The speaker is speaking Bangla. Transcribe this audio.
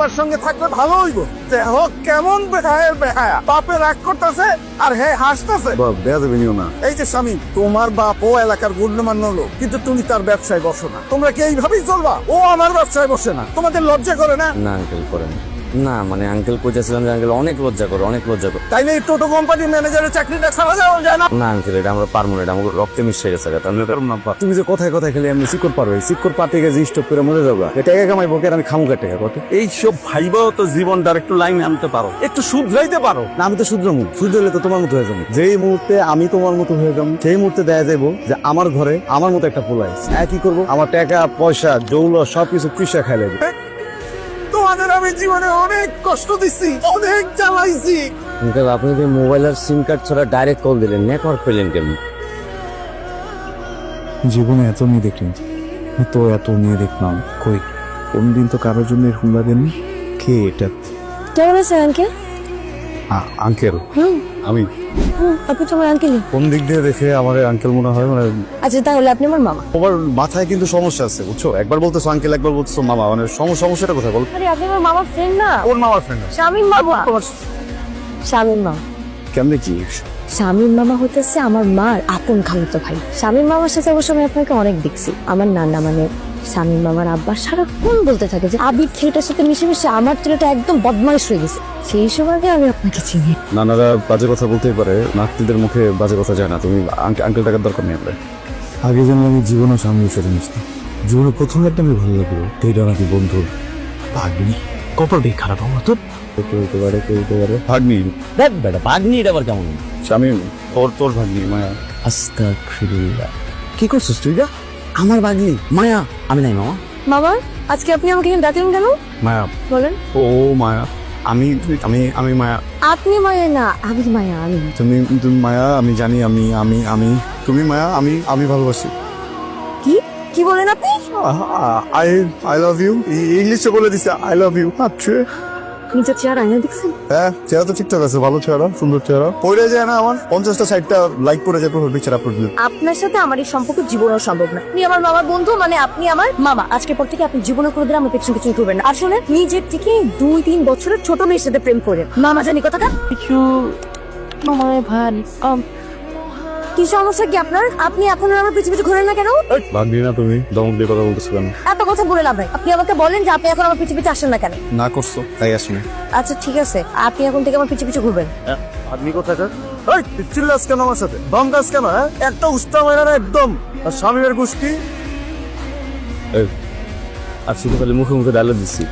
আব্বার সঙ্গে থাকলে ভালো হইব। দেখো কেমন বেহায়ের বেহায়া, বাপে রাগ করতেছে আর হে হাসতেছে। বেয়াদবি নিও না। এই যে স্বামী, তোমার বাপ ও এলাকার গণ্যমান্য লোক, কিন্তু তুমি তার ব্যবসায় বসো না। তোমরা কি এইভাবেই চলবা? ও আমার ব্যবসায় বসে না, তোমাদের লজ্জা করে না? না আঙ্কেল করেন না, মানে আঙ্কেল কইতেছিলাম যে আঙ্কেল অনেক লজ্জা করে, অনেক লজ্জা করে। তাইলে এই টোটো কোম্পানির ম্যানেজারের চাকরিটা ছাড়া যাওয়া যায় না? না আঙ্কেল, এটা আমরা পারবো না, এটা আমাকে রক্তে মিশে গেছে। তুমি যে কথায় কথায় খেলে এমনি সিকর পারো, সিকর পাতে গেছে স্টপ করে মরে যাবা। টাকা কামাই বকে আমি খামুকা টাকা কত। এইসব ভাইবাও তো জীবনটার একটু লাইনে আনতে পারো, একটু শুধরাইতে পারো। না আমি তো শুধরামু, শুধরাইলে তো তোমার মতো হয়ে যাবো। যেই মুহূর্তে আমি তোমার মতো হয়ে যাবো সেই মুহূর্তে দেখা যাবো যে আমার ঘরে আমার মতো একটা পোলা আছে। কি করবো? আমার টাকা পয়সা জৌল সবকিছু পিসা খাই লাগবে। তোমাদের আমি জীবনে অনেক কষ্ট দিচ্ছি, অনেক জ্বালাইছি। আঙ্কেল আপনি যে মোবাইল আর সিম কার্ড ছাড়া ডাইরেক্ট কল দিলেন, নেটওয়ার্ক পেলেন কেমন? জীবনে এত মেয়ে দেখলাম, তো এত মেয়ে দেখলাম কই কোনদিন তো কারোর জন্য হুমলা দেননি। কে এটা? কেমন আছেন আঙ্কেল? আঙ্কেল? আমি আপনি তো আমার আঙ্কেলই। কোন দিক দিয়ে দেখে আমার আঙ্কেল মনে হয়? মানে আচ্ছা তাহলে আপনি আমার মামা। তোমার মাথায় কিন্তু সমস্যা আছে বুঝছো, একবার বলতেছো আঙ্কেল একবার বলতেছো মামা, মানে সমস্যাটা কোথায় বল? আরে আপনি আমার মামার ফ্রেন্ড না? কোন মামার ফ্রেন্ড? শামীম মামা। শামীম মামা। কেমনে কি? শামীম মামা হতেছে আমার মার আপন খালাতো ভাই। শামীম মামার সাথে অবশ্য আমি আপনাকে অনেক দেখছি। আমার নানা মানে শামীম মামার আব্বা সারাক্ষণ বলতে থাকে যে আবির ছেলেটার সাথে মিশে মিশে আমার ছেলেটা একদম বদমাইশ হয়ে গেছে। সেই সময় আমি আপনাকে চিনি। নানারা বাজে কথা বলতেই পারে, নাতিদের মুখে বাজে কথা যায় না। তুমি আঙ্কেল টাকার দরকার নেই আপনার। আগে যেন আমি জীবনও সামনে সাথে মিশতাম, জীবনে প্রথম একটা আমি ভালো লাগলো এইটা নাকি বন্ধু ভাগ্নি। কপাল দিয়ে খারাপ আমার তো। কেউ হতে পারে, কেউ হতে পারে ভাগ্নি। দেখ বেটা, ভাগ্নি এটা আবার কেমন? আমি তোর ভাগ্নি মায়া। আস্তাগফিরুল্লাহ। কি করছিস তুই? আমার ভাগ্নি মায়া? আমি নাই মামা। মামা আজকে আপনি আমাকে এখানে ডাকলেন কেন? মায়া? বলেন। ও মায়া, আমি আমি আমি মায়া। আপনি মায়া না, আমি মায়া। আমি তুমি তুমি মায়া, আমি জানি। আমি আমি আমি তুমি মায়া, আমি আমি ভালোবাসি। কি কি বলেন আপনি? I I love you. ইংলিশে বলে দিছে আই লাভ ইউ। আচ্ছা নিজের চেহারা আয়না দেখছেন? হ্যাঁ, চেহারা তো ঠিকঠাক আছে, ভালো চেহারা, সুন্দর চেহারা। পড়ে যায় না আমার 50টা 60টা লাইক পড়ে যায় প্রোফাইল পিকচার আপলোড দিলে। আপনার সাথে আমার এই সম্পর্ক জীবনেও সম্ভব না। আপনি আমার মামার বন্ধু, মানে আপনি আমার মামা। আজকের পর থেকে আপনি জীবনে কোনোদিন আমার পেছন পেছন করবেন না। আসলে নিজের থেকে 2-3 বছরের ছোট মেয়ের সাথে প্রেম করেন। মামা জানি কথাটা কিছু মামার ভাই। কি সমস্যা কি আপনার? আপনি এখন আর আমার পিছু পিছু ঘুরেন না কেন? ভাগ্নি না তুমি, দমক দিয়ে কথা বলতেছো কেন? এত কথা বলে লাভ নাই। আপনি আমাকে বলেন যে আপনি এখন আমার পিছু পিছু আসেন না কেন? না করছো তাই আসিনি। আচ্ছা ঠিক আছে, আপনি এখন থেকে আমার পিছু পিছু ঘুরবেন। আপনি কোথায়? এই চিল্লাস কেন আমার সাথে? দমকাস কেন? হ্যাঁ, একটা উস্তা মারা না একদম। আর স্বামীর গোষ্ঠী আর শুধু খালি মুখে মুখে ডায়লগ দিচ্ছি।